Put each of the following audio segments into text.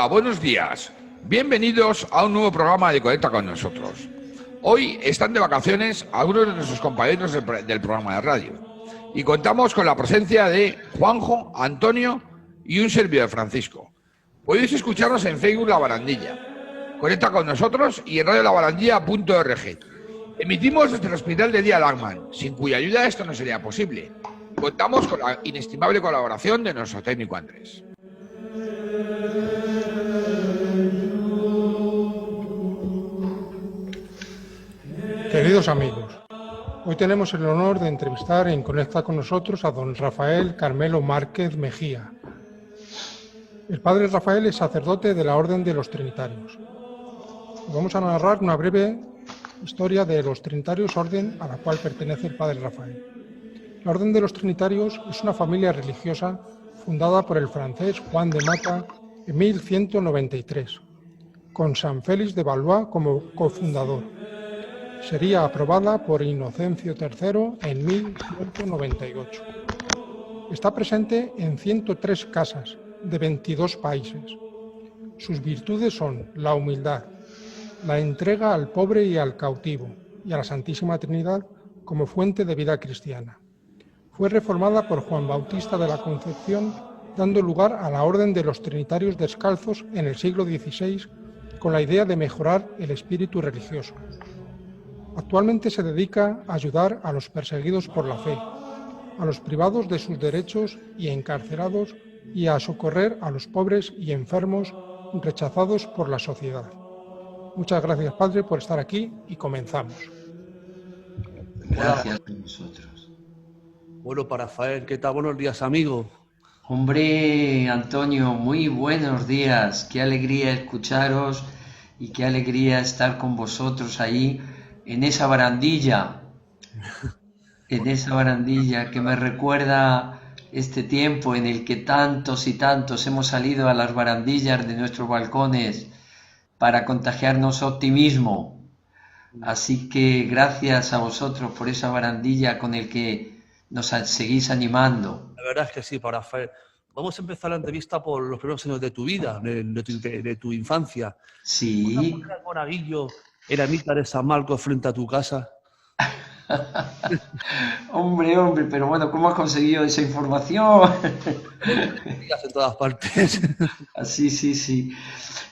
buenos días. Bienvenidos a un nuevo programa de Conecta con nosotros. Hoy están de vacaciones algunos de nuestros compañeros del programa de radio y contamos con la presencia de Juanjo, Antonio y un servidor, Francisco. Podéis escucharnos en Facebook La Barandilla. Conecta con nosotros y en radiolabarandilla.org. Emitimos desde el Hospital de Día Lagman, sin cuya ayuda esto no sería posible. Contamos con la inestimable colaboración de nuestro técnico Andrés. Queridos amigos, hoy tenemos el honor de entrevistar en Conecta con nosotros a don Rafael Carmelo Márquez Mejía. El padre Rafael es sacerdote de la Orden de los Trinitarios. Vamos a narrar una breve historia de los Trinitarios, orden a la cual pertenece el padre Rafael. La Orden de los Trinitarios es una familia religiosa fundada por el francés Juan de Mata en 1193, con San Félix de Valois como cofundador. Sería aprobada por Inocencio III en 1198. Está presente en 103 casas de 22 países. Sus virtudes son la humildad, la entrega al pobre y al cautivo, y a la Santísima Trinidad como fuente de vida cristiana. Fue reformada por Juan Bautista de la Concepción, dando lugar a la Orden de los Trinitarios Descalzos en el siglo XVI, con la idea de mejorar el espíritu religioso. Actualmente se dedica a ayudar a los perseguidos por la fe, a los privados de sus derechos y encarcelados, y a socorrer a los pobres y enfermos rechazados por la sociedad. Muchas gracias, Padre, por estar aquí y comenzamos. Gracias a vosotros. Bueno, para Rafael, ¿qué tal? Buenos días, amigo. Hombre, Antonio, muy buenos días. Qué alegría escucharos y qué alegría estar con vosotros ahí en esa barandilla. En esa barandilla que me recuerda este tiempo en el que tantos y tantos hemos salido a las barandillas de nuestros balcones para contagiarnos optimismo. Así que gracias a vosotros por esa barandilla con el que nos seguís animando. La verdad es que sí, para Rafael. Vamos a empezar la entrevista por los primeros años de tu vida, de tu infancia. Sí. ¿Cómo era el monaguillo, eremita de San Marcos frente a tu casa? Hombre, pero bueno, ¿cómo has conseguido esa información? En todas partes. Sí.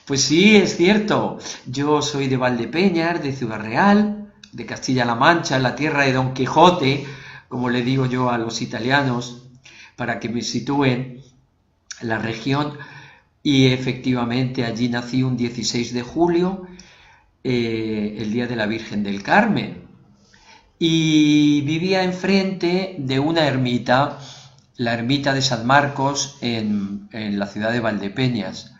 Pues sí, es cierto. Yo soy de Valdepeñas, de Ciudad Real, de Castilla-La Mancha, la tierra de Don Quijote, como le digo yo a los italianos, para que me sitúen la región. Y efectivamente allí nací un 16 de julio, el día de la Virgen del Carmen. Y vivía enfrente de una ermita, la ermita de San Marcos en la ciudad de Valdepeñas.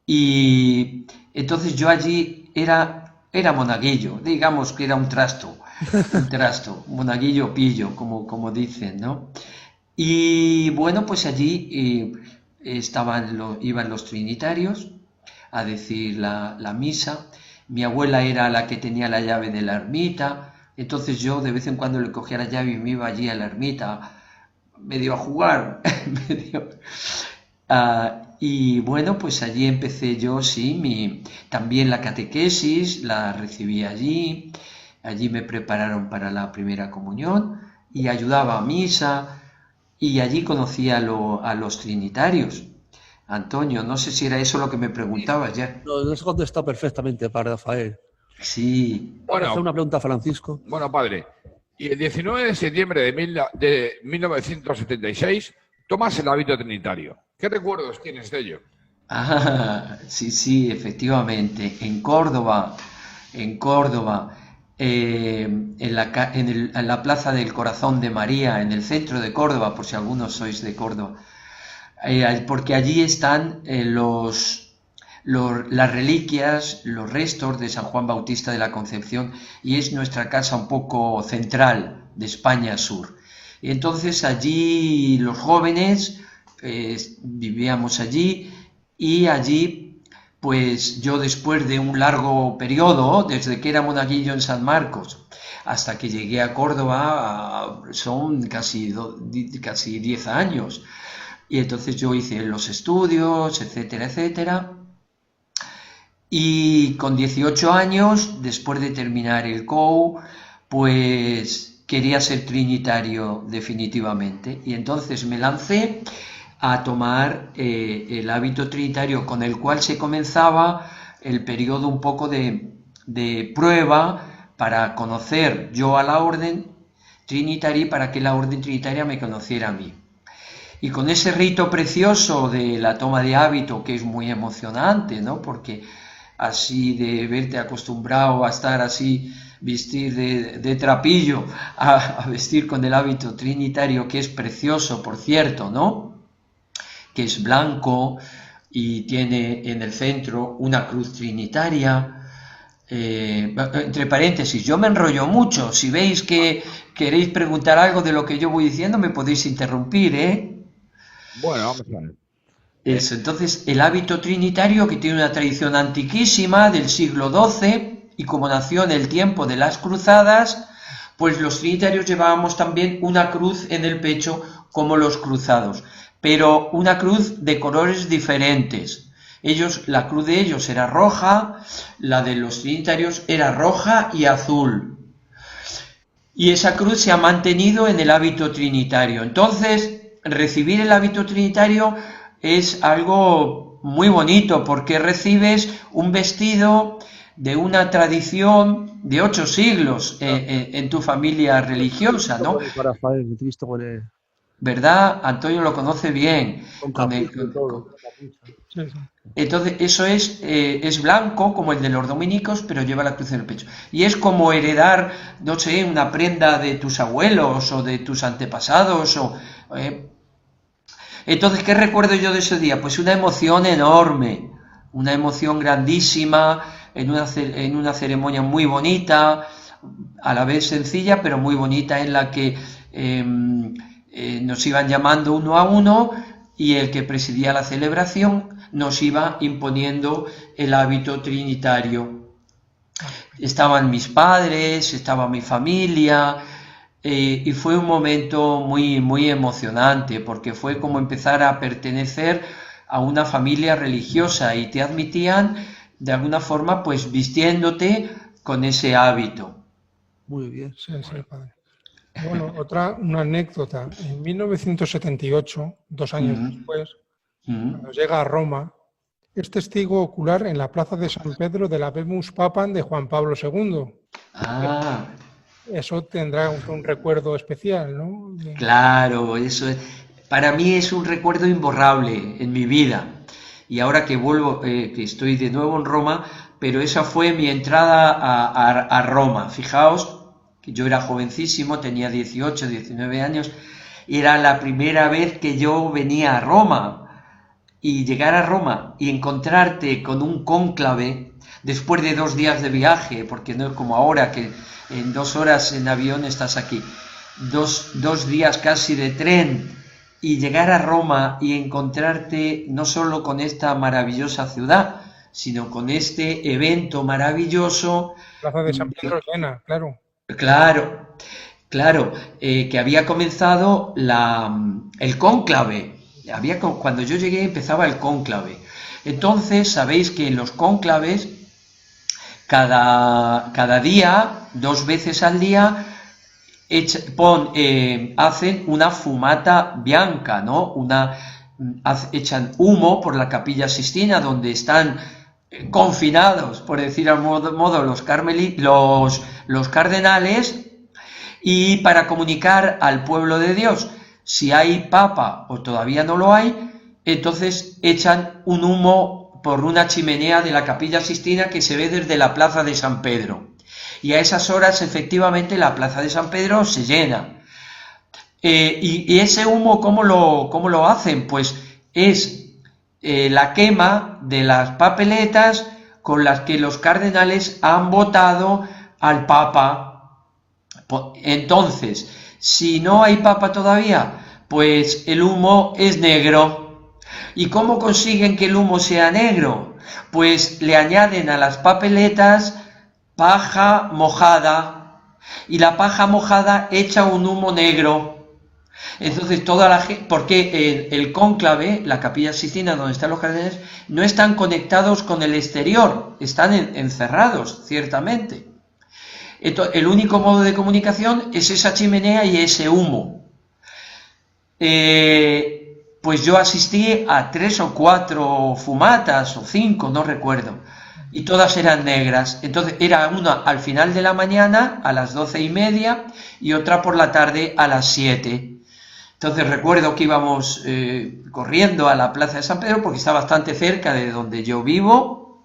Y entonces yo allí era monaguillo, digamos que era un trasto, monaguillo pillo, como dicen, ¿no? Y bueno, pues allí iban los trinitarios a decir la misa. Mi abuela era la que tenía la llave de la ermita. Entonces yo de vez en cuando le cogía la llave y me iba allí a la ermita, medio a jugar, y bueno, pues allí empecé yo, sí, también la catequesis, la recibí allí me prepararon para la primera comunión y ayudaba a misa, y allí conocí a los trinitarios. Antonio, no sé si era eso lo que me preguntabas ya. No se contesta perfectamente, para Rafael. Sí. Bueno, hacer una pregunta a Francisco. Bueno, padre, y el 19 de septiembre de 1976 tomas el hábito trinitario. ¿Qué recuerdos tienes de ello? Sí, efectivamente. En Córdoba, en la Plaza del Corazón de María, en el centro de Córdoba, por si algunos sois de Córdoba, porque allí están las reliquias, los restos de San Juan Bautista de la Concepción, y es nuestra casa un poco central de España Sur. Y entonces allí los jóvenes vivíamos allí, y allí pues yo, después de un largo periodo, desde que era monaguillo en San Marcos hasta que llegué a Córdoba, son casi 10 años, Y entonces yo hice los estudios, etcétera, etcétera. Y con 18 años, después de terminar el COU, pues quería ser trinitario definitivamente. Y entonces me lancé a tomar el hábito trinitario, con el cual se comenzaba el periodo un poco de prueba para conocer yo a la orden trinitaria y para que la orden trinitaria me conociera a mí. Y con ese rito precioso de la toma de hábito, que es muy emocionante, ¿no? Porque así de verte acostumbrado a estar así, vestir de trapillo, a vestir con el hábito trinitario, que es precioso, por cierto, ¿no? Que es blanco y tiene en el centro una cruz trinitaria. Entre paréntesis, yo me enrollo mucho. Si veis que queréis preguntar algo de lo que yo voy diciendo, me podéis interrumpir, ¿eh? Bueno, vamos a ver. Eso, entonces, el hábito trinitario, que tiene una tradición antiquísima del siglo XII, y como nació en el tiempo de las cruzadas, pues los trinitarios llevábamos también una cruz en el pecho, como los cruzados, pero una cruz de colores diferentes. La cruz de ellos era roja, la de los trinitarios era roja y azul. Y esa cruz se ha mantenido en el hábito trinitario. Entonces, recibir el hábito trinitario es algo muy bonito, porque recibes un vestido de una tradición de 8 siglos en tu familia religiosa, ¿no? ¿Verdad? Antonio lo conoce bien. Entonces, eso es blanco, como el de los dominicos, pero lleva la cruz en el pecho. Y es como heredar, no sé, una prenda de tus abuelos o de tus antepasados. Entonces, ¿qué recuerdo yo de ese día? Pues una emoción enorme, una emoción grandísima, en una ceremonia muy bonita, a la vez sencilla, pero muy bonita, en la que nos iban llamando uno a uno, y el que presidía la celebración nos iba imponiendo el hábito trinitario. Estaban mis padres, estaba mi familia, y fue un momento muy, muy emocionante, porque fue como empezar a pertenecer a una familia religiosa, y te admitían de alguna forma pues vistiéndote con ese hábito. Muy bien. Sí, padre. Bueno, una anécdota. En 1978, 2 años después, cuando llega a Roma, es testigo ocular en la plaza de San Pedro de la Habemus Papam de Juan Pablo II. Ah, Eso tendrá un recuerdo especial, ¿no? claro, eso para mí es un recuerdo imborrable en mi vida. Y ahora que vuelvo, que estoy de nuevo en Roma, pero esa fue mi entrada a Roma. Fijaos que yo era jovencísimo, tenía 18, 19 años, y era la primera vez que yo venía a Roma. Y llegar a Roma y encontrarte con un cónclave después de 2 días de viaje, porque no es como ahora que en 2 horas en avión estás aquí, 2 días casi de tren, y llegar a Roma y encontrarte no solo con esta maravillosa ciudad, sino con este evento maravilloso. Plaza de San Pedro llena, claro. Claro, que había comenzado el cónclave. Cuando yo llegué empezaba el cónclave. Entonces, sabéis que en los cónclaves, cada día, 2 veces al día, hacen una fumata bianca, ¿no? Echan humo por la Capilla Sistina, donde están confinados, por decir al modo, los cardenales, y para comunicar al pueblo de Dios si hay papa o todavía no lo hay, entonces echan un humo por una chimenea de la Capilla Sistina que se ve desde la plaza de San Pedro. Y a esas horas, efectivamente, la plaza de San Pedro se llena. Y ese humo, ¿cómo lo hacen? Pues es la quema de las papeletas con las que los cardenales han votado al Papa. Entonces, si no hay Papa todavía, pues el humo es negro. ¿Y cómo consiguen que el humo sea negro? Pues le añaden a las papeletas paja mojada, y la paja mojada echa un humo negro. Entonces, toda la gente, porque el cónclave, la Capilla Sixtina, donde están los cardenales, no están conectados con el exterior, están encerrados, ciertamente. Entonces, el único modo de comunicación es esa chimenea y ese humo. Pues yo asistí a 3 o 4 fumatas, o 5, no recuerdo, y todas eran negras. Entonces, era una al final de la mañana, a las 12:30, y otra por la tarde, a las 7. Entonces recuerdo que íbamos corriendo a la Plaza de San Pedro, porque está bastante cerca de donde yo vivo,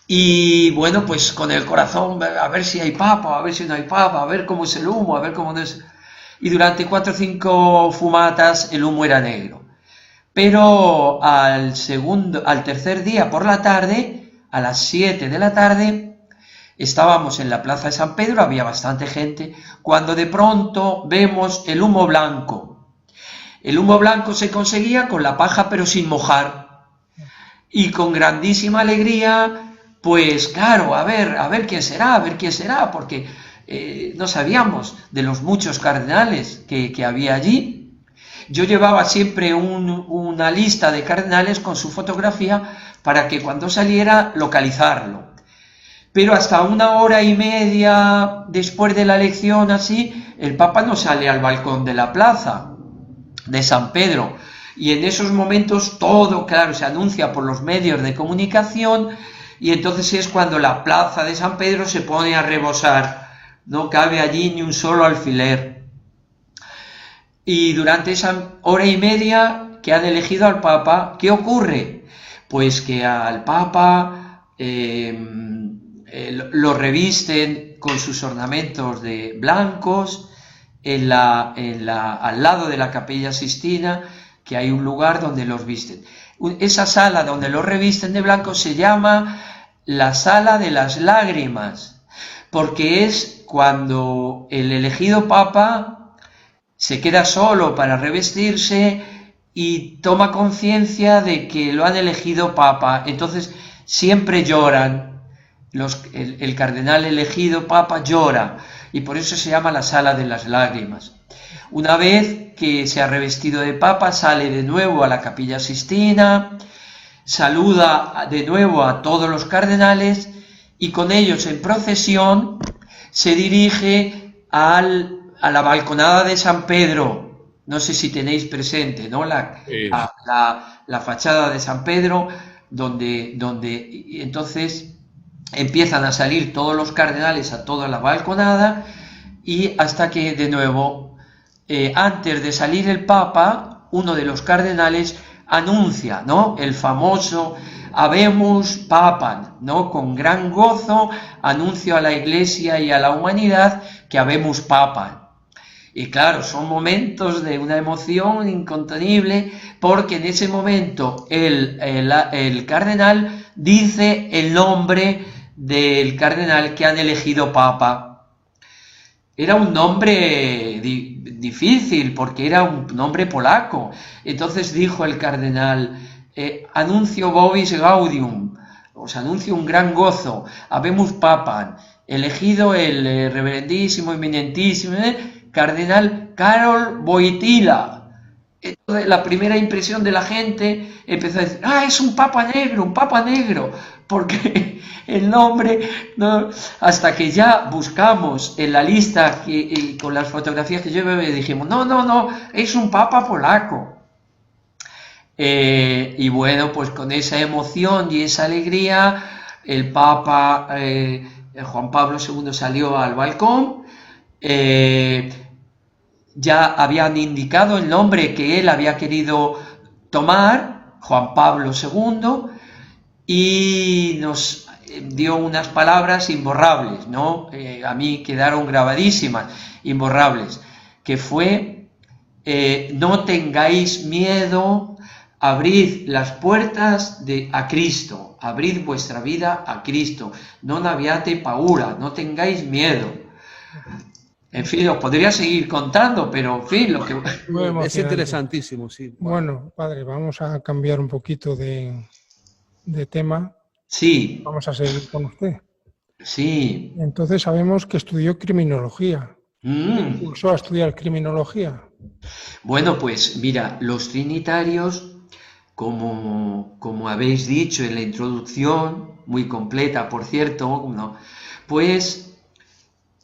y bueno, pues con el corazón, a ver si hay papa, a ver si no hay papa, a ver cómo es el humo, a ver cómo no es... Y durante 4 o 5 fumatas el humo era negro. Pero al tercer día por la tarde, a las 7 de la tarde, estábamos en la Plaza de San Pedro, había bastante gente, cuando de pronto vemos el humo blanco. El humo blanco se conseguía con la paja, pero sin mojar. Y con grandísima alegría, pues claro, a ver quién será, porque no sabíamos de los muchos cardenales que había allí. Yo llevaba siempre una lista de cardenales con su fotografía para que cuando saliera localizarlo. Pero hasta 1 hora y media después de la elección, así, el Papa no sale al balcón de la plaza de San Pedro. Y en esos momentos todo, claro, se anuncia por los medios de comunicación, y entonces es cuando la plaza de San Pedro se pone a rebosar. No cabe allí ni un solo alfiler. Y durante esa 1 hora y media que han elegido al Papa, ¿qué ocurre? Pues que al Papa... lo revisten con sus ornamentos de blancos al lado de la Capilla Sixtina, que hay un lugar donde los visten. Esa sala donde los revisten de blanco se llama la Sala de las Lágrimas, porque es cuando el elegido Papa se queda solo para revestirse y toma conciencia de que lo han elegido Papa. Entonces siempre lloran. El cardenal elegido Papa llora, y por eso se llama la Sala de las Lágrimas. Una vez que se ha revestido de Papa, sale de nuevo a la Capilla Sixtina, saluda de nuevo a todos los cardenales, y con ellos en procesión se dirige a la balconada de San Pedro. No sé si tenéis presente, ¿no? La fachada de San Pedro, donde entonces empiezan a salir todos los cardenales a toda la balconada, y hasta que de nuevo, antes de salir el Papa, uno de los cardenales anuncia, ¿no?, el famoso Habemus Papam, ¿no?, con gran gozo anuncio a la Iglesia y a la humanidad que Habemus Papam. Y claro, son momentos de una emoción incontenible, porque en ese momento el cardenal dice el nombre del cardenal que han elegido Papa. Era un nombre difícil, porque era un nombre polaco. Entonces dijo el cardenal, anuncio vobis gaudium, os anuncio un gran gozo, habemus papam, elegido el reverendísimo, eminentísimo cardenal Karol Wojtyła. Entonces la primera impresión de la gente empezó a decir, es un papa negro, porque el nombre, ¿no? Hasta que ya buscamos en la lista con las fotografías que yo me dijimos, no, es un papa polaco. Y bueno, pues con esa emoción y esa alegría, el Papa Juan Pablo II salió al balcón. Ya habían indicado el nombre que él había querido tomar, Juan Pablo II, y nos dio unas palabras imborrables, ¿no? A mí quedaron grabadísimas, imborrables, que fue, no tengáis miedo, abrid las puertas a Cristo, abrid vuestra vida a Cristo, non abbiate paura, no tengáis miedo. En fin, os podría seguir contando, pero en fin, lo que... Es interesantísimo, sí. Bueno, padre, vamos a cambiar un poquito de tema. Sí. Vamos a seguir con usted. Sí. Entonces sabemos que estudió criminología. ¿Qué impulsó a estudiar criminología? Bueno, pues mira, los trinitarios, como habéis dicho en la introducción, muy completa por cierto, ¿no? Pues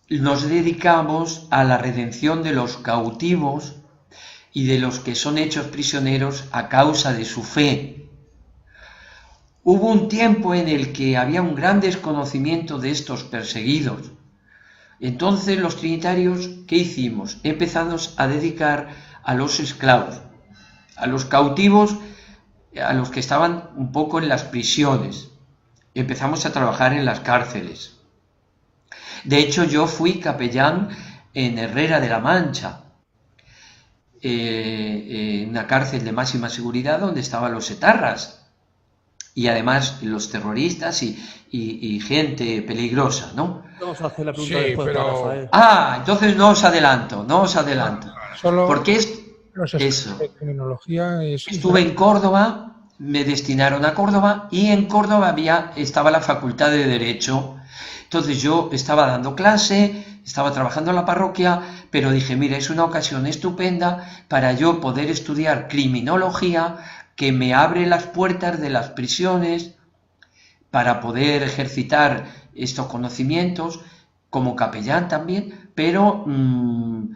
nos dedicamos a la redención de los cautivos y de los que son hechos prisioneros a causa de su fe. Hubo un tiempo en el que había un gran desconocimiento de estos perseguidos. Entonces los trinitarios, ¿qué hicimos? Empezamos a dedicar a los esclavos, a los cautivos, a los que estaban un poco en las prisiones. Empezamos a trabajar en las cárceles. De hecho, yo fui capellán en Herrera de la Mancha, una cárcel de máxima seguridad donde estaban los etarras y además los terroristas y gente peligrosa, ¿no? Vamos a hacer la pregunta Sí, después para Rafael. Entonces no os adelanto, Solo porque los eso. estudios de criminología Estuve en Córdoba, me destinaron a Córdoba y en Córdoba estaba la Facultad de Derecho. Entonces yo estaba dando clase, estaba trabajando en la parroquia, pero dije, mira, es una ocasión estupenda para yo poder estudiar criminología, que me abre las puertas de las prisiones para poder ejercitar estos conocimientos como capellán también, pero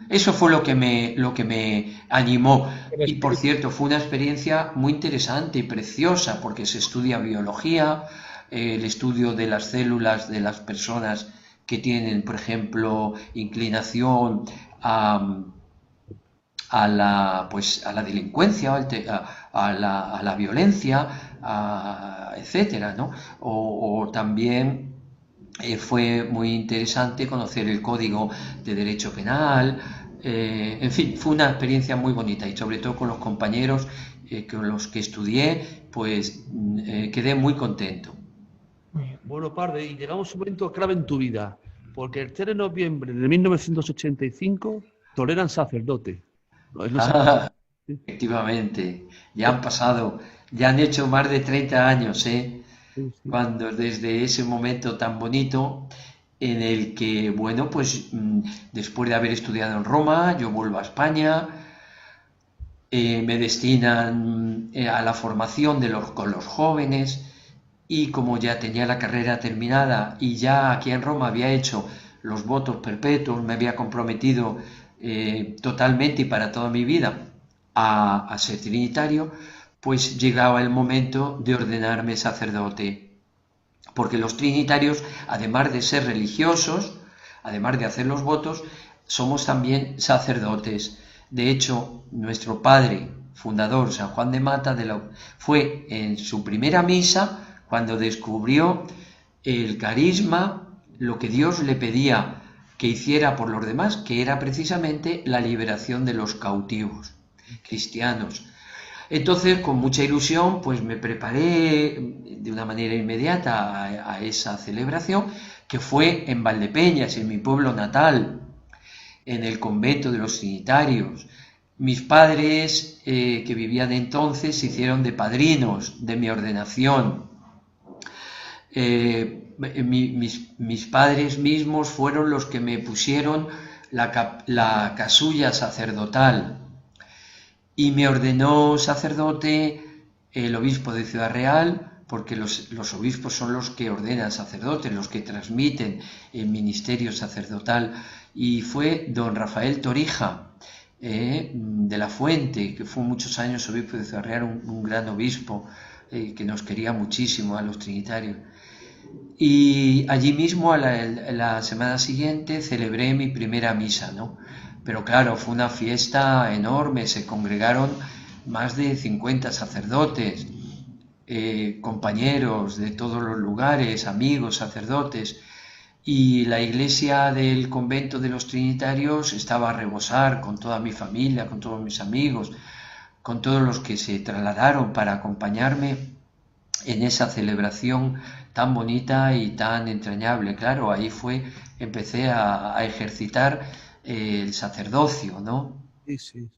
eso fue lo que me animó. Y por cierto, fue una experiencia muy interesante y preciosa, porque se estudia biología, el estudio de las células de las personas que tienen, por ejemplo, inclinación a la delincuencia, a la violencia, etcétera, ¿no? O también fue muy interesante conocer el Código de Derecho Penal. En fin, fue una experiencia muy bonita y sobre todo con los compañeros con los que estudié, pues quedé muy contento. Bueno, Parde, y llegamos a un momento clave en tu vida, porque el 3 de noviembre de 1985 toleran sacerdote. Efectivamente, ya han hecho más de 30 años, Sí, sí. cuando desde ese momento tan bonito en el que, bueno, pues después de haber estudiado en Roma, yo vuelvo a España, me destinan a la formación con los jóvenes, y como ya tenía la carrera terminada y ya aquí en Roma había hecho los votos perpetuos, me había comprometido totalmente y para toda mi vida a ser trinitario, pues llegaba el momento de ordenarme sacerdote, porque los trinitarios, además de ser religiosos, además de hacer los votos, somos también sacerdotes. De hecho, nuestro padre fundador, San Juan de Mata, fue en su primera misa cuando descubrió el carisma, lo que Dios le pedía que hiciera por los demás, que era precisamente la liberación de los cautivos cristianos. Entonces, con mucha ilusión, pues me preparé de una manera inmediata a esa celebración, que fue en Valdepeñas, en mi pueblo natal, en el convento de los trinitarios. Mis padres, que vivían entonces, se hicieron de padrinos de mi ordenación. Mis padres mismos fueron los que me pusieron la casulla sacerdotal y me ordenó sacerdote el obispo de Ciudad Real, porque los obispos son los que ordenan sacerdotes, los que transmiten el ministerio sacerdotal, y fue don Rafael Torija de la Fuente, que fue muchos años obispo de Ciudad Real, un gran obispo que nos quería muchísimo a los trinitarios. Y allí mismo, la semana siguiente, celebré mi primera misa, ¿no? Pero claro, fue una fiesta enorme, se congregaron más de 50 sacerdotes, compañeros de todos los lugares, amigos, sacerdotes, y la iglesia del convento de los trinitarios estaba a rebosar con toda mi familia, con todos mis amigos, con todos los que se trasladaron para acompañarme en esa celebración tan bonita y tan entrañable. Claro, ahí empecé a ejercitar el sacerdocio, ¿no? Sí, sí.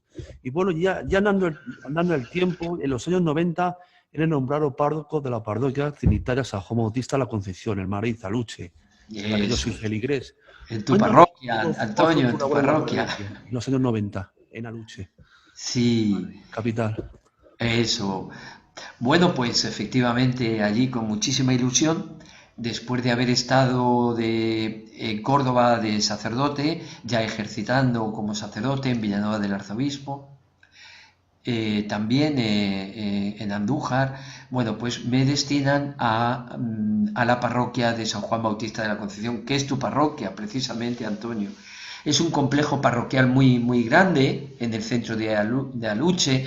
Y bueno, ya andando el tiempo, en los años 90, eres nombrado párroco de la parroquia trinitaria San Juan Bautista La Concepción, en Madrid, Aluche, en la que yo soy feligrés. En tu parroquia, Antonio, en tu parroquia. En los años 90. en Aluche, Sí, capital. eso. Bueno, pues efectivamente allí con muchísima ilusión, después de haber estado en Córdoba de sacerdote, ya ejercitando como sacerdote en Villanueva del Arzobispo, también en Andújar, bueno, pues me destinan a la parroquia de San Juan Bautista de la Concepción, que es tu parroquia, precisamente, Antonio. Es un complejo parroquial muy, muy grande en el centro de Aluche.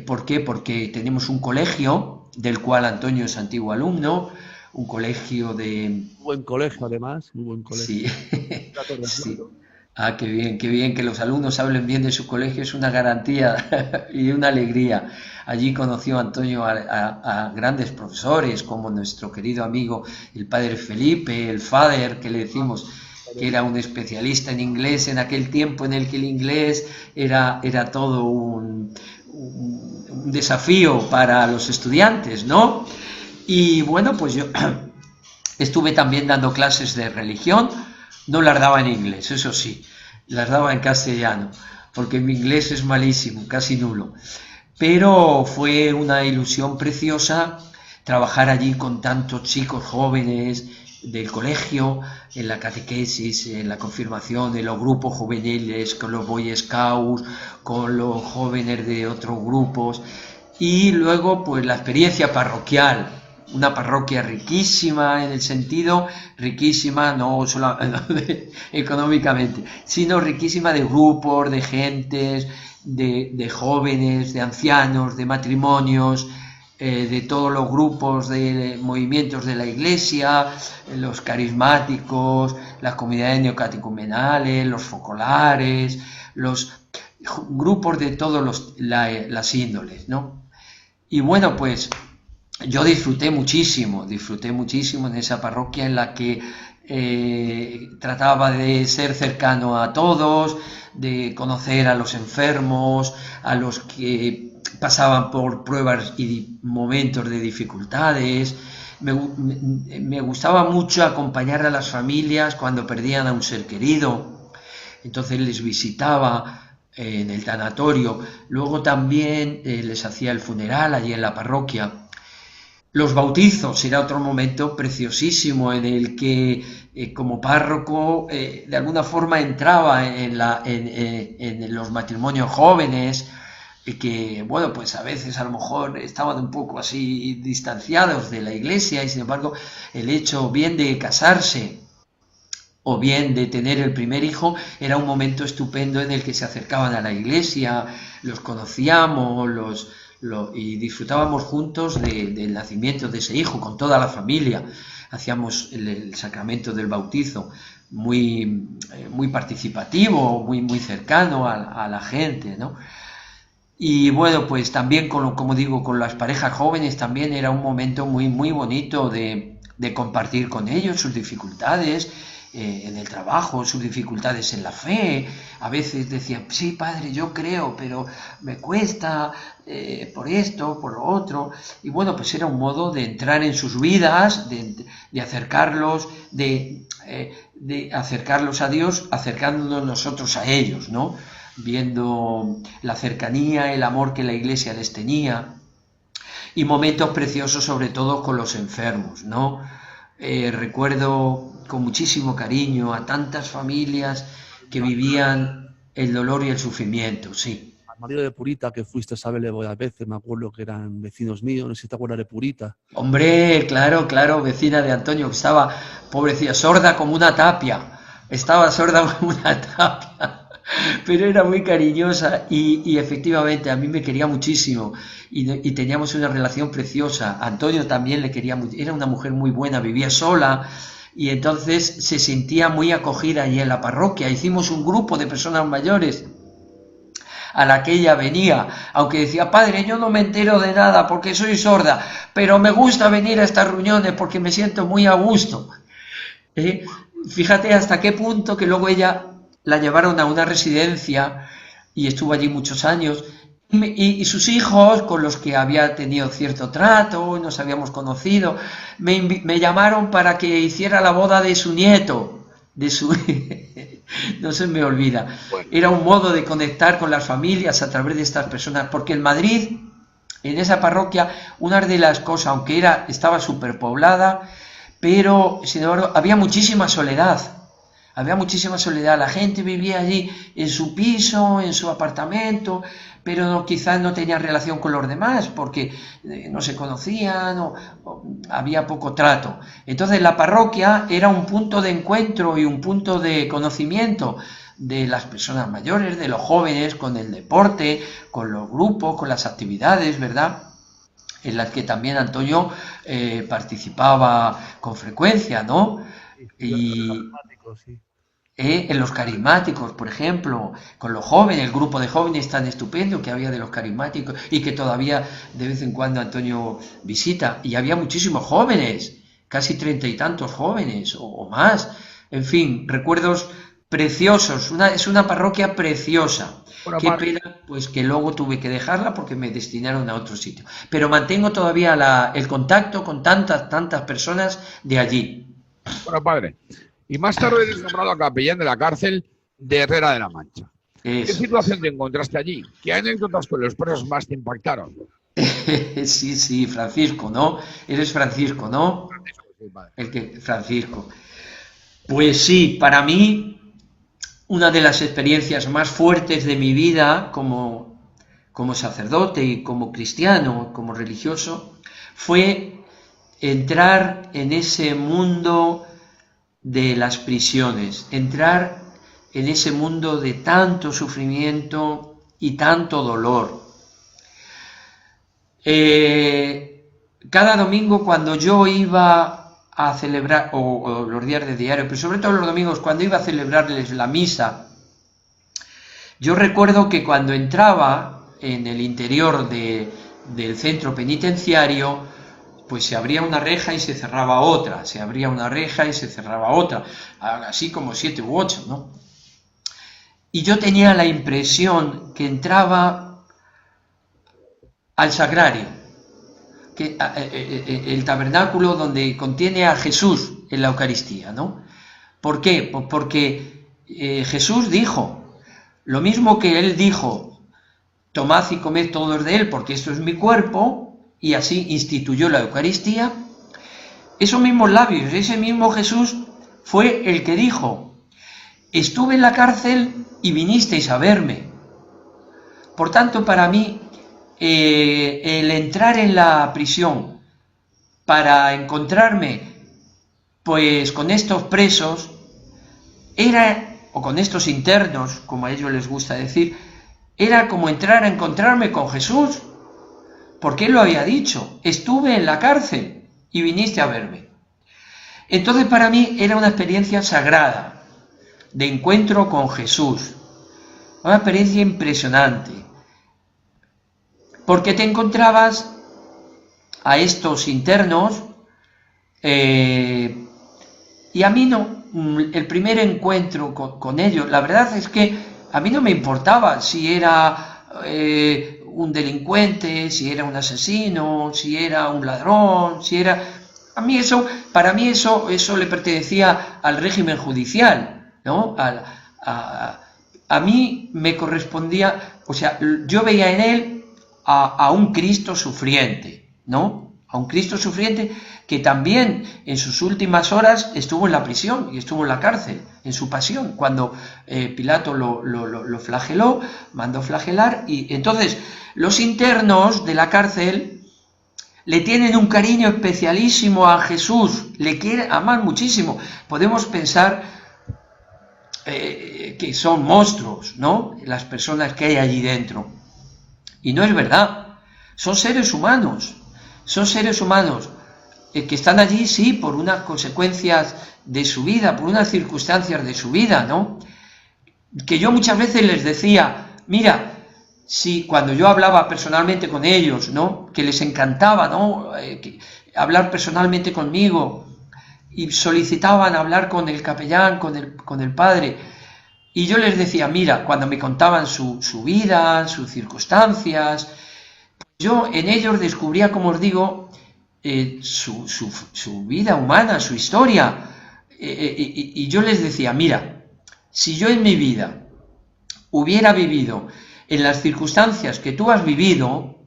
¿Por qué? Porque tenemos un colegio del cual Antonio es antiguo alumno, un colegio de... Muy buen colegio, además, muy buen colegio. Sí, Trato de sí. recuerdo. Ah, qué bien que los alumnos hablen bien de su colegio, es una garantía y una alegría. Allí conoció Antonio a grandes profesores, como nuestro querido amigo el padre Felipe, el Fader, que le decimos que era un especialista en inglés en aquel tiempo en el que el inglés era todo un desafío para los estudiantes, ¿no? Y bueno, pues yo estuve también dando clases de religión, no las daba en inglés, eso sí, las daba en castellano, porque mi inglés es malísimo, casi nulo. Pero fue una ilusión preciosa trabajar allí con tantos chicos jóvenes del colegio, en la catequesis, en la confirmación, en los grupos juveniles, con los Boy Scouts, con los jóvenes de otros grupos, y luego pues la experiencia parroquial, una parroquia riquísima en el sentido, riquísima no solo económicamente, sino riquísima de grupos, de gentes, de jóvenes, de ancianos, de matrimonios, de todos los grupos de movimientos de la Iglesia, los carismáticos, las comunidades neocatecumenales, los focolares, los grupos de todas las índoles, ¿no? Y bueno, pues yo disfruté muchísimo en esa parroquia en la que trataba de ser cercano a todos, de conocer a los enfermos, a los que pasaban por pruebas y momentos de dificultades. Me gustaba mucho acompañar a las familias cuando perdían a un ser querido, entonces les visitaba en el tanatorio, luego también les hacía el funeral allí en la parroquia. Los bautizos era otro momento preciosísimo en el que como párroco de alguna forma entraba en los matrimonios jóvenes que, bueno, pues a veces a lo mejor estaban un poco así distanciados de la Iglesia y sin embargo el hecho bien de casarse o bien de tener el primer hijo era un momento estupendo en el que se acercaban a la Iglesia, los conocíamos, y disfrutábamos juntos del nacimiento de ese hijo con toda la familia. Hacíamos el sacramento del bautizo muy participativo, muy cercano a la gente, ¿no? Y bueno, pues también como digo, con las parejas jóvenes también era un momento muy bonito de compartir con ellos sus dificultades en el trabajo, sus dificultades en la fe. A veces decían, sí, padre, yo creo, pero me cuesta por esto, por lo otro. Y bueno, pues era un modo de entrar en sus vidas, de acercarlos, de acercarlos a Dios, acercándonos nosotros a ellos, ¿no? Viendo la cercanía, el amor que la Iglesia les tenía, y momentos preciosos sobre todo con los enfermos, ¿no? Recuerdo con muchísimo cariño a tantas familias que vivían el dolor y el sufrimiento, sí. Al marido de Purita, que fuiste a verle varias veces, me acuerdo que eran vecinos míos, no sé si te acuerdas de Purita. Hombre, claro, vecina de Antonio, que estaba, pobrecilla, sorda como una tapia, pero era muy cariñosa y efectivamente a mí me quería muchísimo y teníamos una relación preciosa. Antonio también le quería mucho, era una mujer muy buena, vivía sola y entonces se sentía muy acogida allí en la parroquia. Hicimos un grupo de personas mayores a la que ella venía, aunque decía, padre, yo no me entero de nada porque soy sorda, pero me gusta venir a estas reuniones porque me siento muy a gusto. Fíjate hasta qué punto que luego ella la llevaron a una residencia y estuvo allí muchos años, y sus hijos, con los que había tenido cierto trato, nos habíamos conocido, me llamaron para que hiciera la boda de su nieto, No se me olvida. Bueno. Era un modo de conectar con las familias a través de estas personas, porque en Madrid, en esa parroquia, una de las cosas, aunque estaba superpoblada, pero sin embargo había muchísima soledad. Había muchísima soledad, la gente vivía allí en su piso, en su apartamento, pero quizás no tenía relación con los demás porque no se conocían o había poco trato. Entonces la parroquia era un punto de encuentro y un punto de conocimiento de las personas mayores, de los jóvenes, con el deporte, con los grupos, con las actividades, ¿verdad?, en las que también Antonio participaba con frecuencia, ¿no? Y en los carismáticos, por ejemplo, con los jóvenes, el grupo de jóvenes tan estupendo que había de los carismáticos y que todavía de vez en cuando Antonio visita, y había muchísimos jóvenes, casi 30 y tantos jóvenes o más, en fin, recuerdos preciosos, es una parroquia preciosa. Bueno, Qué pena, pues que luego tuve que dejarla porque me destinaron a otro sitio. Pero mantengo todavía el contacto con tantas personas de allí. Bueno, padre. Y más tarde eres nombrado capellán de la cárcel de Herrera de la Mancha. ¿Qué situación te encontraste allí? ¿Qué anécdotas con los presos más te impactaron? Sí, Francisco, ¿no? Eres Francisco, ¿no? Sí, padre. Francisco. Pues sí, para mí, una de las experiencias más fuertes de mi vida como sacerdote y como cristiano, como religioso, fue entrar en ese mundo de las prisiones, entrar en ese mundo de tanto sufrimiento y tanto dolor. Cada domingo cuando yo iba a celebrar, o los días de diario, pero sobre todo los domingos cuando iba a celebrarles la misa, yo recuerdo que cuando entraba en el interior del centro penitenciario, pues se abría una reja y se cerraba otra, se abría una reja y se cerraba otra, así como 7 u 8, ¿no? Y yo tenía la impresión que entraba al sagrario, que el tabernáculo donde contiene a Jesús en la Eucaristía, ¿no? ¿Por qué? Pues porque Jesús dijo, lo mismo que él dijo, tomad y comed todos de él, porque esto es mi cuerpo, y así instituyó la Eucaristía, esos mismos labios, ese mismo Jesús fue el que dijo, estuve en la cárcel y vinisteis a verme. Por tanto, para mí, el entrar en la prisión para encontrarme pues con estos presos o con estos internos, como a ellos les gusta decir, era como entrar a encontrarme con Jesús, porque él lo había dicho, estuve en la cárcel y viniste a verme. Entonces para mí era una experiencia sagrada, de encuentro con Jesús, una experiencia impresionante, porque te encontrabas a estos internos, y a mí no, el primer encuentro con ellos, la verdad es que a mí no me importaba si era un delincuente, si era un asesino, si era un ladrón, si era... Para mí eso le pertenecía al régimen judicial, ¿no? A mí me correspondía, o sea, yo veía en él a un Cristo sufriente, ¿no? A un Cristo sufriente que también en sus últimas horas estuvo en la prisión y estuvo en la cárcel, en su pasión, cuando Pilato lo flageló, mandó flagelar, y entonces los internos de la cárcel le tienen un cariño especialísimo a Jesús, le quieren amar muchísimo. Podemos pensar que son monstruos, ¿no?, las personas que hay allí dentro. Y no es verdad, son seres humanos que están allí, sí, por unas consecuencias de su vida, por unas circunstancias de su vida, ¿no? Que yo muchas veces les decía, mira, si cuando yo hablaba personalmente con ellos, ¿no?, que les encantaba, ¿no?, hablar personalmente conmigo, y solicitaban hablar con el capellán, con el padre, y yo les decía, mira, cuando me contaban su vida, sus circunstancias, yo en ellos descubría, como os digo, su vida humana, su historia, y yo les decía, mira, si yo en mi vida hubiera vivido en las circunstancias que tú has vivido,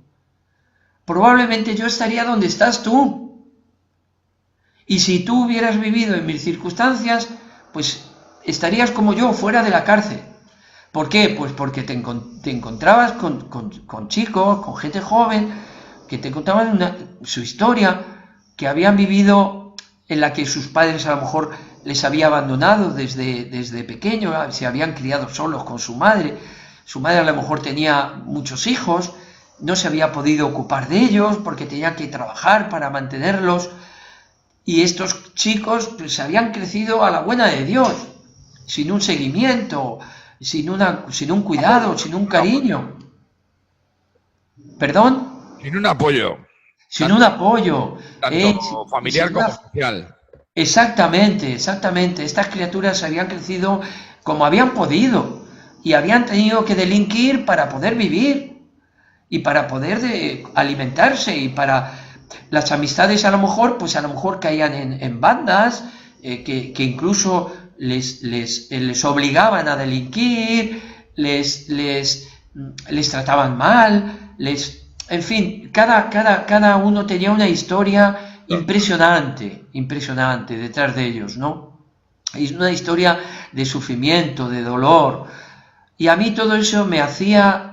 probablemente yo estaría donde estás tú. Y si tú hubieras vivido en mis circunstancias, pues estarías como yo, fuera de la cárcel. ¿Por qué? Pues porque te encontrabas con chicos, con gente joven, que te contaban su historia, que habían vivido, en la que sus padres a lo mejor les había abandonado desde pequeño, se habían criado solos con su madre a lo mejor tenía muchos hijos, no se había podido ocupar de ellos porque tenía que trabajar para mantenerlos, y estos chicos pues habían crecido a la buena de Dios, sin un seguimiento, sin un cuidado, sin un cariño. ¿Perdón? Sin un apoyo. Sin un apoyo. Tanto familiar como social. Exactamente, exactamente. Estas criaturas habían crecido como habían podido y habían tenido que delinquir para poder vivir y para poder alimentarse, y para las amistades a lo mejor caían en bandas que incluso les obligaban a delinquir, les trataban mal, en fin, cada uno tenía una historia impresionante detrás de ellos, ¿no? Es una historia de sufrimiento, de dolor, y a mí todo eso me hacía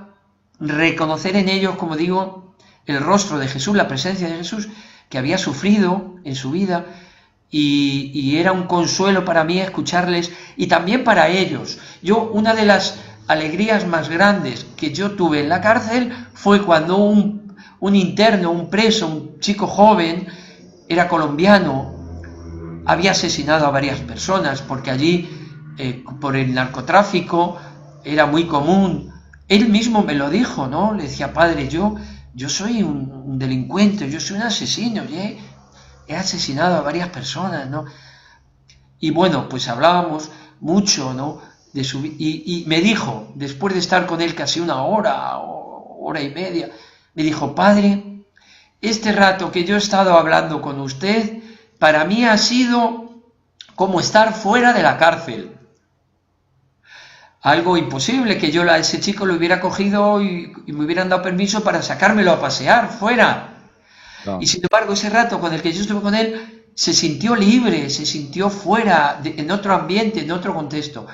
reconocer en ellos, como digo, el rostro de Jesús, la presencia de Jesús, que había sufrido en su vida, y era un consuelo para mí escucharles, y también para ellos. Una de las alegrías más grandes que yo tuve en la cárcel fue cuando un interno, un preso, un chico joven, era colombiano, había asesinado a varias personas, porque allí, por el narcotráfico, era muy común. Él mismo me lo dijo, ¿no? Le decía: padre, yo soy un delincuente, yo soy un asesino, he asesinado a varias personas, ¿no? Y bueno, pues hablábamos mucho, ¿no? Y me dijo, después de estar con él casi una hora o hora y media, me dijo: padre, este rato que yo he estado hablando con usted, para mí ha sido como estar fuera de la cárcel. Algo imposible, que yo a ese chico lo hubiera cogido y me hubieran dado permiso para sacármelo a pasear fuera. No. Y sin embargo, ese rato con el que yo estuve con él, se sintió libre, se sintió fuera, en otro ambiente, en otro contexto.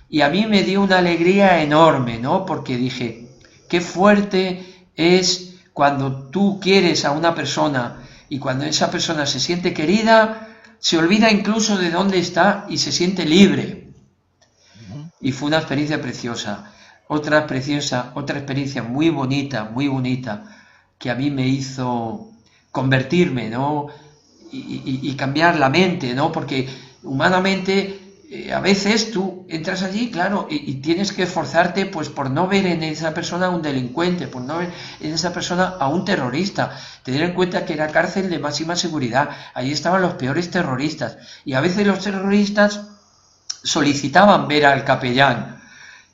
Y a mí me dio una alegría enorme, ¿no? Porque dije: qué fuerte es cuando tú quieres a una persona, y cuando esa persona se siente querida, se olvida incluso de dónde está y se siente libre. Y fue una experiencia preciosa, otra experiencia muy bonita, que a mí me hizo convertirme, ¿no? Y cambiar la mente, ¿no? Porque humanamente a veces tú entras allí, claro, y tienes que esforzarte pues por no ver en esa persona a un delincuente, por no ver en esa persona a un terrorista. Tener en cuenta que era cárcel de máxima seguridad, ahí estaban los peores terroristas, y a veces los terroristas solicitaban ver al capellán,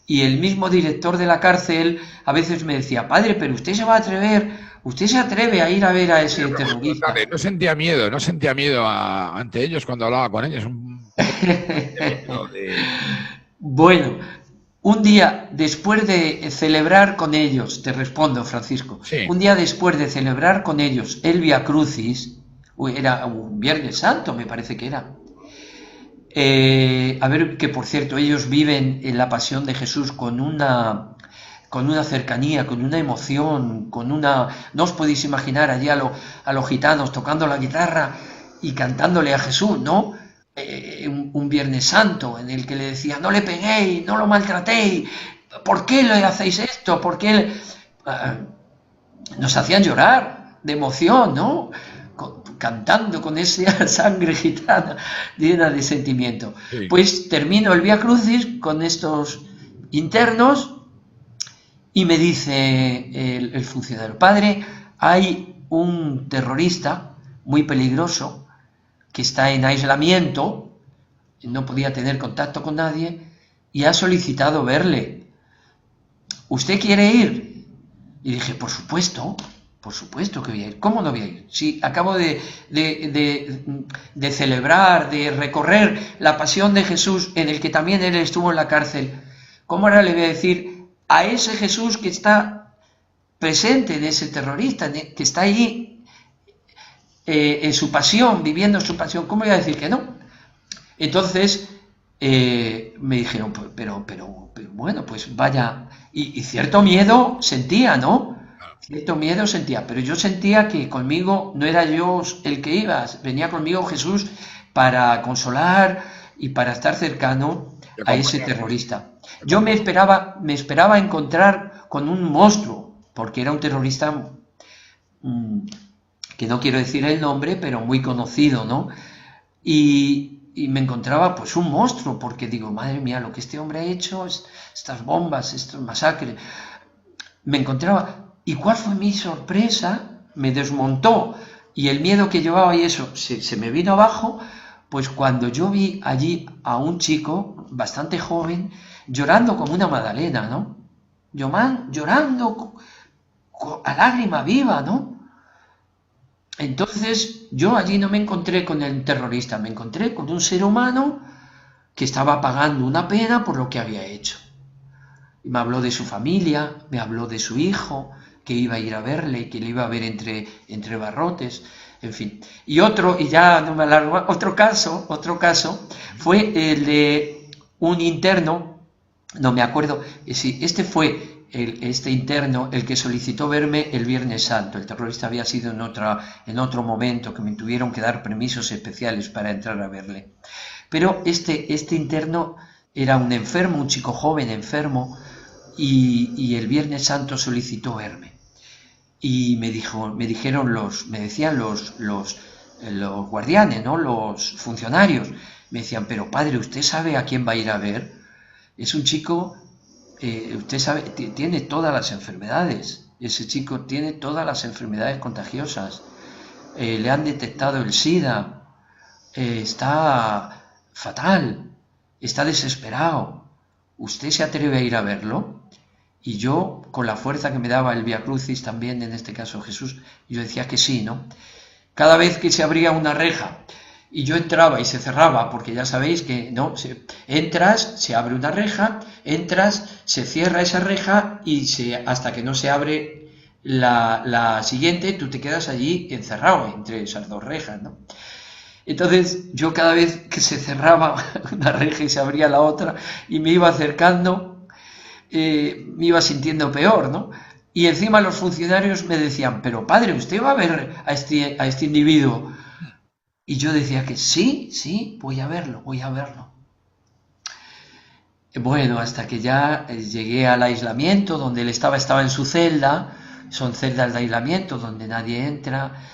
y el mismo director de la cárcel a veces me decía: padre, pero usted se atreve a ir a ver a ese terrorista. No sentía miedo ante ellos cuando hablaba con ellos. Bueno, un día después de celebrar con ellos, te respondo, Francisco, sí. Un día después de celebrar con ellos el Vía Crucis, era un Viernes Santo, me parece que era. A ver, que por cierto, ellos viven en la pasión de Jesús con una cercanía, con una emoción, no os podéis imaginar allí a los gitanos tocando la guitarra y cantándole a Jesús, ¿no? Un Viernes Santo en el que le decía: no le peguéis, no lo maltratéis, ¿por qué le hacéis esto? ¿Por qué? Nos hacían llorar de emoción, ¿no? Cantando con esa sangre gitana llena de sentimiento. Sí. Pues termino el Vía Crucis con estos internos y me dice el funcionario: padre, hay un terrorista muy peligroso que está en aislamiento, no podía tener contacto con nadie y ha solicitado verle. ¿Usted quiere ir? Y dije: por supuesto, Por supuesto que voy a ir. ¿Cómo no voy a ir? Si acabo de celebrar, de recorrer la pasión de Jesús, en el que también él estuvo en la cárcel. ¿Cómo ahora le voy a decir a ese Jesús que está presente en ese terrorista, que está allí en su pasión, viviendo su pasión? ¿Cómo voy a decir que no? Entonces me dijeron, pero bueno, pues vaya. Y cierto miedo sentía, ¿no? Cierto miedo sentía, pero yo sentía que conmigo no era yo el que iba, venía conmigo Jesús para consolar y para estar cercano a ese terrorista. Yo me esperaba encontrar con un monstruo, porque era un terrorista que no quiero decir el nombre, pero muy conocido, ¿no? Y me encontraba pues un monstruo, porque digo, madre mía, lo que este hombre ha hecho, estas bombas, estos masacres, me encontraba. ¿Y cuál fue mi sorpresa? Me desmontó, y el miedo que llevaba y eso se me vino abajo, pues cuando yo vi allí a un chico bastante joven llorando como una magdalena, ¿no? Llorando a lágrima viva, ¿no? Entonces yo allí no me encontré con el terrorista, me encontré con un ser humano que estaba pagando una pena por lo que había hecho. Y me habló de su familia, me habló de su hijo, que iba a ir a verle, que le iba a ver entre barrotes, en fin. Y ya no me alargo, otro caso fue el de un interno, no me acuerdo, sí, este fue este interno el que solicitó verme el Viernes Santo. El terrorista había sido en otro momento, que me tuvieron que dar permisos especiales para entrar a verle. Pero este interno era un enfermo, un chico joven enfermo, y el Viernes Santo solicitó verme. Y me decían los guardianes, ¿no? Los funcionarios, me decían, pero padre, ¿usted sabe a quién va a ir a ver? Es un chico, usted sabe, tiene todas las enfermedades, ese chico tiene todas las enfermedades contagiosas, le han detectado el SIDA, está fatal, está desesperado. ¿Usted se atreve a ir a verlo? Y yo, con la fuerza que me daba el Vía Crucis también, en este caso Jesús, yo decía que sí, ¿no? Cada vez que se abría una reja y yo entraba y se cerraba, porque ya sabéis que no, entras, se abre una reja, entras, se cierra esa reja y hasta que no se abre la siguiente, tú te quedas allí encerrado entre esas dos rejas, ¿no? Entonces yo cada vez que se cerraba una reja y se abría la otra y me iba acercando, me iba sintiendo peor, ¿no? Y encima los funcionarios me decían, pero padre, ¿usted va a ver a este individuo? Y yo decía que sí, voy a verlo. Bueno, hasta que ya llegué al aislamiento, donde él estaba en su celda, son celdas de aislamiento donde nadie entra,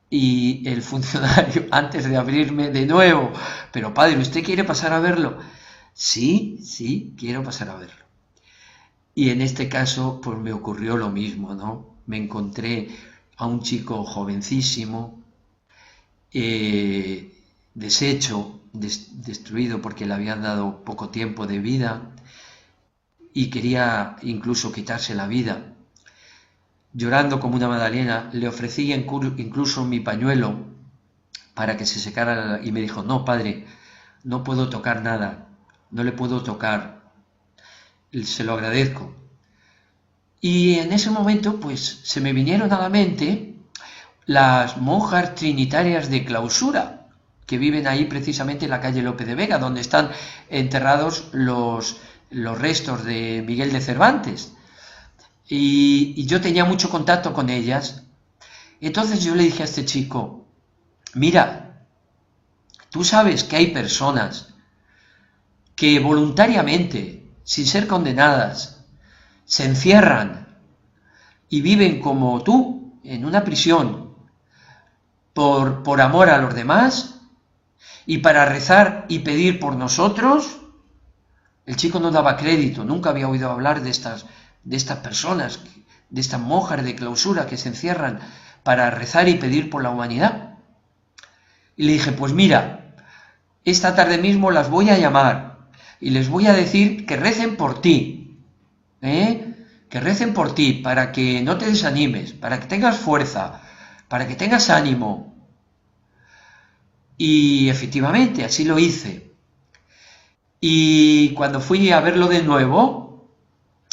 y el funcionario, antes de abrirme de nuevo, pero padre, ¿usted quiere pasar a verlo? Sí, quiero pasar a verlo. Y en este caso, pues me ocurrió lo mismo, ¿no? Me encontré a un chico jovencísimo, deshecho, destruido porque le habían dado poco tiempo de vida y quería incluso quitarse la vida. Llorando como una magdalena, le ofrecí incluso mi pañuelo para que se secara y me dijo, no, padre, no puedo tocar nada, no le puedo tocar. Se lo agradezco. Y en ese momento pues se me vinieron a la mente las monjas trinitarias de Clausura, que viven ahí precisamente en la calle Lope de Vega, donde están enterrados los restos de Miguel de Cervantes. Y yo tenía mucho contacto con ellas. Entonces yo le dije a este chico, mira, tú sabes que hay personas que voluntariamente, sin ser condenadas, se encierran y viven como tú, en una prisión, por amor a los demás y para rezar y pedir por nosotros. El chico no daba crédito, nunca había oído hablar de estas personas, de estas monjas de Clausura que se encierran para rezar y pedir por la humanidad. Y le dije, pues mira, esta tarde mismo las voy a llamar y les voy a decir que recen por ti, que que recen por ti, para que no te desanimes, para que tengas fuerza, para que tengas ánimo. Y efectivamente, así lo hice. Y cuando fui a verlo de nuevo,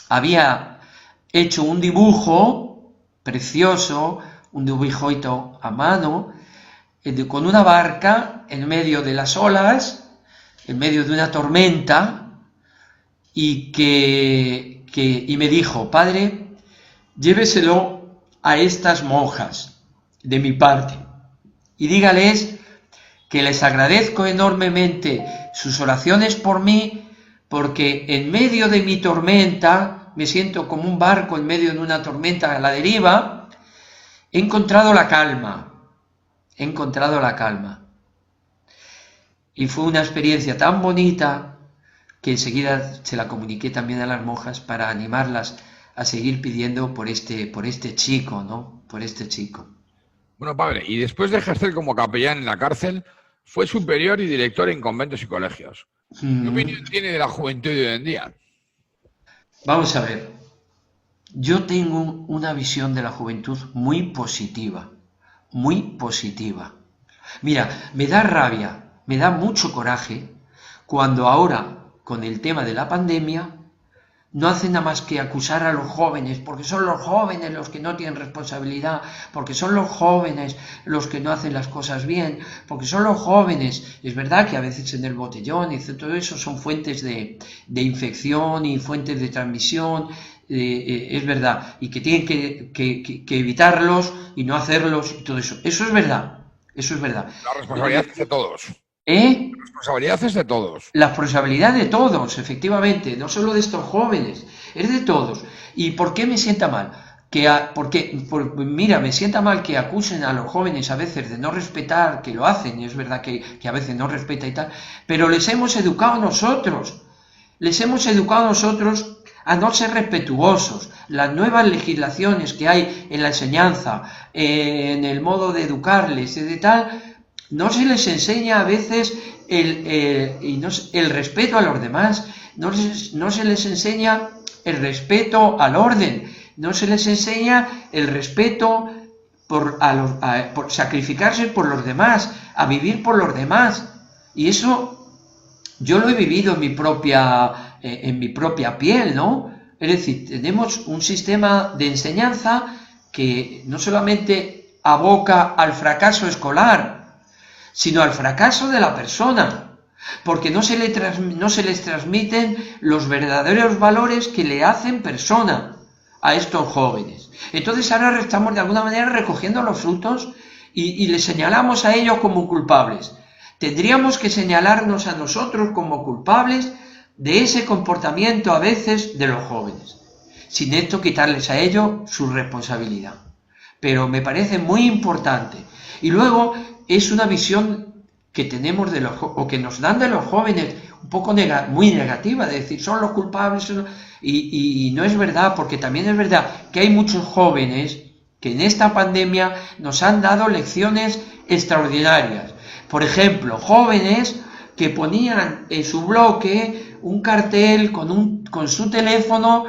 había hecho un dibujo precioso, un dibujito a mano, con una barca en medio de las olas, en medio de una tormenta, y me dijo: padre, lléveselo a estas monjas de mi parte y dígales que les agradezco enormemente sus oraciones por mí, porque en medio de mi tormenta, me siento como un barco en medio de una tormenta a la deriva, he encontrado la calma. He encontrado la calma. Y fue una experiencia tan bonita que enseguida se la comuniqué también a las monjas para animarlas a seguir pidiendo por este chico, ¿no? Por este chico. Bueno, padre, y después de ejercer como capellán en la cárcel, fue superior y director en conventos y colegios. ¿Qué opinión tiene de la juventud de hoy en día? Vamos a ver. Yo tengo una visión de la juventud muy positiva. Muy positiva. Mira, me da rabia, me da mucho coraje cuando ahora, con el tema de la pandemia, no hacen nada más que acusar a los jóvenes, porque son los jóvenes los que no tienen responsabilidad, porque son los jóvenes los que no hacen las cosas bien, porque son los jóvenes. Es verdad que a veces en el botellón y todo eso son fuentes de infección y fuentes de transmisión, es verdad, y que tienen que evitarlos y no hacerlos y todo eso. Eso es verdad, eso es verdad. La responsabilidad es de todos. ¿Eh? La responsabilidad es de todos. La responsabilidad de todos, efectivamente, no solo de estos jóvenes, es de todos. ¿Y por qué me sienta mal? Mira, me sienta mal que acusen a los jóvenes a veces de no respetar, que lo hacen, y es verdad que a veces no respeta y tal, pero les hemos educado nosotros a no ser respetuosos. Las nuevas legislaciones que hay en la enseñanza, en el modo de educarles y de tal, no se les enseña a veces el respeto a los demás, no se les enseña el respeto al orden, no se les enseña el respeto por sacrificarse por los demás, a vivir por los demás. Y eso yo lo he vivido en mi propia piel, ¿no? Es decir, tenemos un sistema de enseñanza que no solamente aboca al fracaso escolar, sino al fracaso de la persona, porque no se les transmiten los verdaderos valores que le hacen persona a estos jóvenes. Entonces ahora estamos de alguna manera recogiendo los frutos y les señalamos a ellos como culpables. Tendríamos que señalarnos a nosotros como culpables de ese comportamiento a veces de los jóvenes, sin esto quitarles a ellos su responsabilidad. Pero me parece muy importante. Y luego es una visión que tenemos o que nos dan de los jóvenes un poco muy negativa, de decir son los culpables, y no es verdad, porque también es verdad que hay muchos jóvenes que en esta pandemia nos han dado lecciones extraordinarias. Por ejemplo, jóvenes que ponían en su bloque un cartel con su teléfono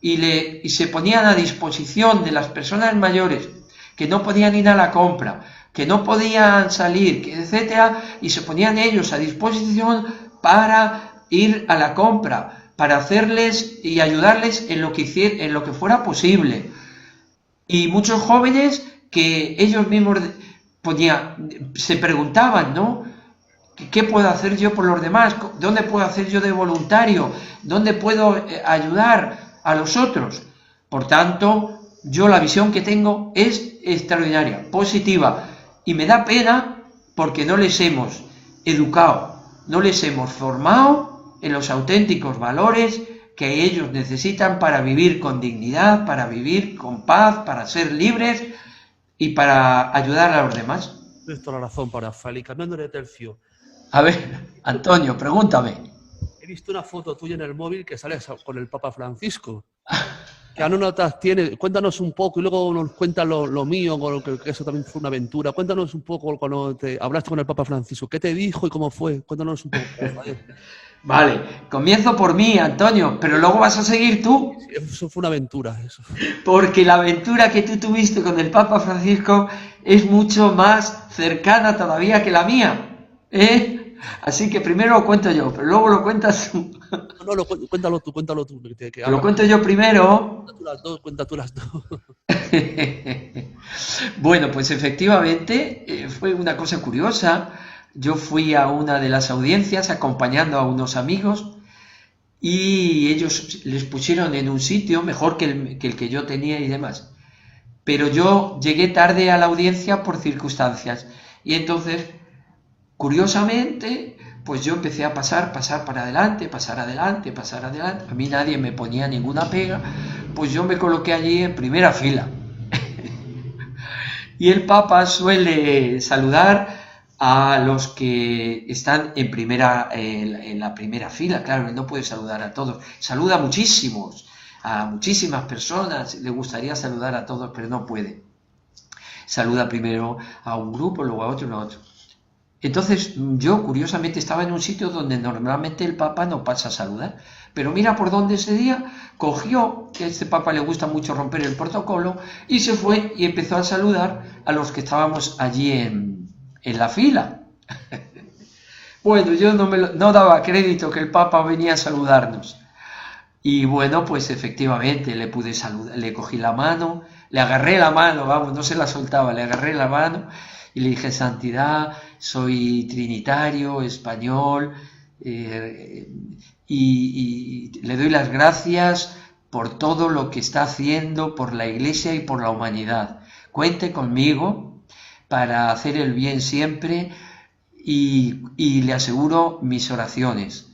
y se ponían a disposición de las personas mayores que no podían ir a la compra, que no podían salir, etcétera, y se ponían ellos a disposición para ir a la compra, para hacerles y ayudarles en lo que fuera posible. Y muchos jóvenes que ellos mismos se preguntaban, ¿no? ¿Qué puedo hacer yo por los demás? ¿Dónde puedo hacer yo de voluntario? ¿Dónde puedo ayudar a los otros? Por tanto, yo la visión que tengo es extraordinaria, positiva, y me da pena porque no les hemos educado, no les hemos formado en los auténticos valores que ellos necesitan para vivir con dignidad, para vivir con paz, para ser libres y para ayudar a los demás. Tienes toda la razón, para Rafael. Y cambiando de tercio. A ver, Antonio, pregúntame. He visto una foto tuya en el móvil que sales con el Papa Francisco. ¿Qué anécdotas tiene? Cuéntanos un poco y luego nos cuentas lo mío, que eso también fue una aventura. Cuéntanos un poco cuando te hablaste con el Papa Francisco. ¿Qué te dijo y cómo fue? Cuéntanos un poco. Vale, comienzo por mí, Antonio, pero luego vas a seguir tú, Eso fue una aventura, eso. porque la aventura que tú tuviste con el Papa Francisco es mucho más cercana todavía que la mía, ¿eh? Así que primero lo cuento yo, pero luego lo cuentas tú. No, cuéntalo tú. Que ¿Lo cuento yo primero? Cuenta tú las dos. Bueno, pues efectivamente fue una cosa curiosa. Yo fui a una de las audiencias acompañando a unos amigos y ellos les pusieron en un sitio mejor que el que yo tenía y demás. Pero yo llegué tarde a la audiencia por circunstancias y entonces, curiosamente, pues yo empecé a pasar para adelante, pasar adelante. A mí nadie me ponía ninguna pega, pues yo me coloqué allí en primera fila. Y el Papa suele saludar a los que están en la primera fila. Claro, él no puede saludar a todos. Saluda a muchísimas personas. Le gustaría saludar a todos, pero no puede. Saluda primero a un grupo, luego a otro, luego a otro. Entonces, yo curiosamente estaba en un sitio donde normalmente el Papa no pasa a saludar. Pero mira por dónde ese día cogió, que a este Papa le gusta mucho romper el protocolo, y se fue y empezó a saludar a los que estábamos allí en la fila. Bueno, yo no daba crédito que el Papa venía a saludarnos. Y bueno, pues efectivamente le pude saludar, le cogí la mano, le agarré la mano, vamos, no se la soltaba, le agarré la mano y le dije: Santidad, soy trinitario, español, y le doy las gracias por todo lo que está haciendo por la Iglesia y por la humanidad. Cuente conmigo para hacer el bien siempre y le aseguro mis oraciones.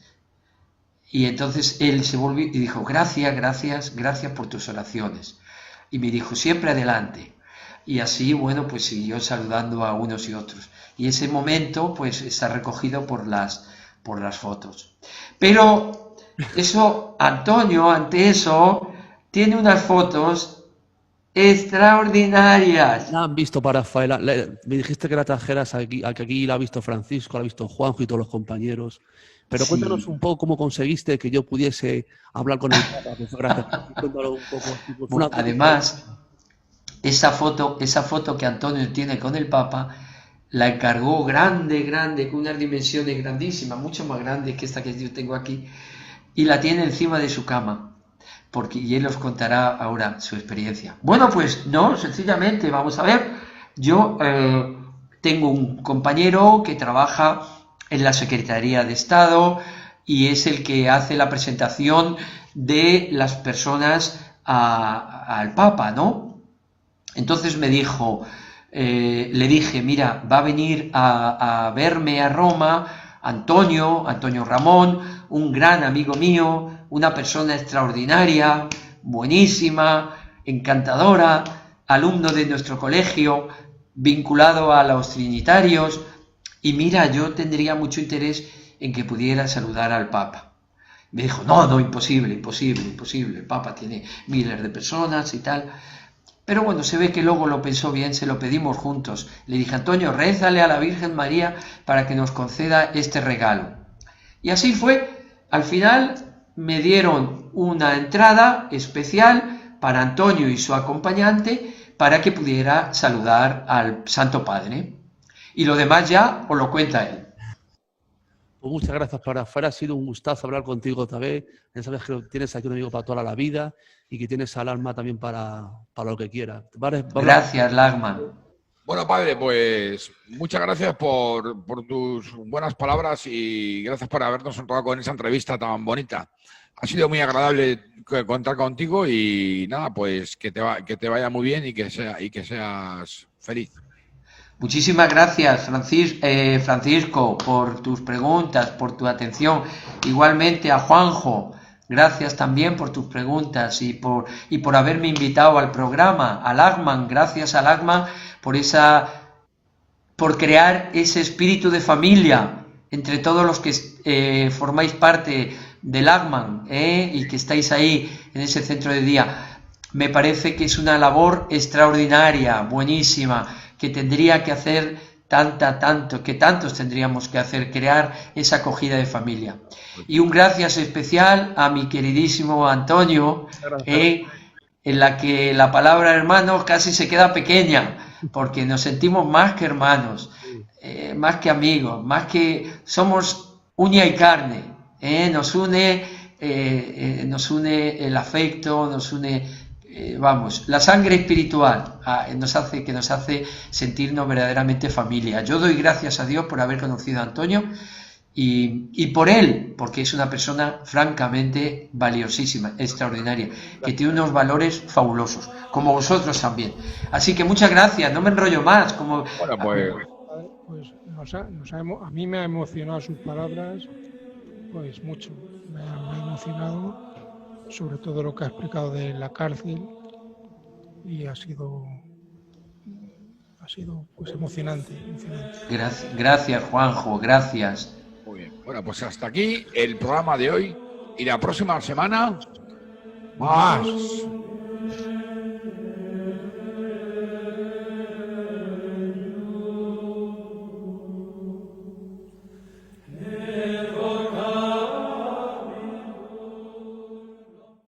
Y entonces él se volvió y dijo: gracias por tus oraciones. Y me dijo: siempre adelante. Y así, bueno, pues siguió saludando a unos y otros. Y ese momento, pues, está recogido por las fotos. Pero eso, Antonio, ante eso, tiene unas fotos extraordinarias. La han visto para Rafaela. Me dijiste que la trajeras aquí, que aquí la ha visto Francisco, la ha visto Juanjo y todos los compañeros. Pero Sí. cuéntanos un poco cómo conseguiste que yo pudiese hablar con el Papa. Pues gracias. Cuéntalo un poco. Pues Bueno, además, esa foto que Antonio tiene con el Papa la encargó grande, con unas dimensiones grandísimas, mucho más grandes que esta que yo tengo aquí, y la tiene encima de su cama, y él os contará ahora su experiencia. Bueno, pues no, sencillamente, vamos a ver, yo tengo un compañero que trabaja en la Secretaría de Estado y es el que hace la presentación de las personas al Papa, ¿no? Entonces me dijo, le dije: mira, va a venir a verme a Roma Antonio Ramón, un gran amigo mío, una persona extraordinaria, buenísima, encantadora, alumno de nuestro colegio, vinculado a los trinitarios, y mira, yo tendría mucho interés en que pudiera saludar al Papa. Me dijo: no, imposible, el Papa tiene miles de personas y tal. Pero bueno, se ve que luego lo pensó bien, se lo pedimos juntos. Le dije: Antonio, rézale a la Virgen María para que nos conceda este regalo. Y así fue. Al final me dieron una entrada especial para Antonio y su acompañante para que pudiera saludar al Santo Padre. Y lo demás ya os lo cuenta él. Pues muchas gracias, Rafael. Ha sido un gustazo hablar contigo otra vez. Ya sabes que tienes aquí un amigo para toda la vida y que tienes al alma también para lo que quieras. ¿Vale? Gracias, Lagman. Bueno, padre, pues muchas gracias por tus buenas palabras y gracias por habernos honrado con esa entrevista tan bonita. Ha sido muy agradable contar contigo y nada, pues que te vaya muy bien y que seas feliz. Muchísimas gracias, Francisco, por tus preguntas, por tu atención. Igualmente a Juanjo, gracias también por tus preguntas y por haberme invitado al programa. A Lagman, gracias a Lagman por crear ese espíritu de familia entre todos los que formáis parte de Lagman y que estáis ahí en ese centro de día. Me parece que es una labor extraordinaria, buenísima, que tendría que hacer que tantos tendríamos que hacer, crear esa acogida de familia. Y un gracias especial a mi queridísimo Antonio, en la que la palabra hermanos casi se queda pequeña, porque nos sentimos más que hermanos, más que amigos, más que somos uña y carne, nos une el afecto, nos une la sangre espiritual, nos hace sentirnos verdaderamente familia. Yo doy gracias a Dios por haber conocido a Antonio y por él, porque es una persona francamente valiosísima, extraordinaria, que tiene unos valores fabulosos, como vosotros también. Así que muchas gracias, no me enrollo más. Bueno, pues A mí me ha emocionado sus palabras, pues mucho. Me ha emocionado, sobre todo lo que ha explicado de la cárcel, y ha sido pues emocionante. Gracias, Juanjo, gracias. muy bien. Bueno, pues hasta aquí el programa de hoy y la próxima semana más.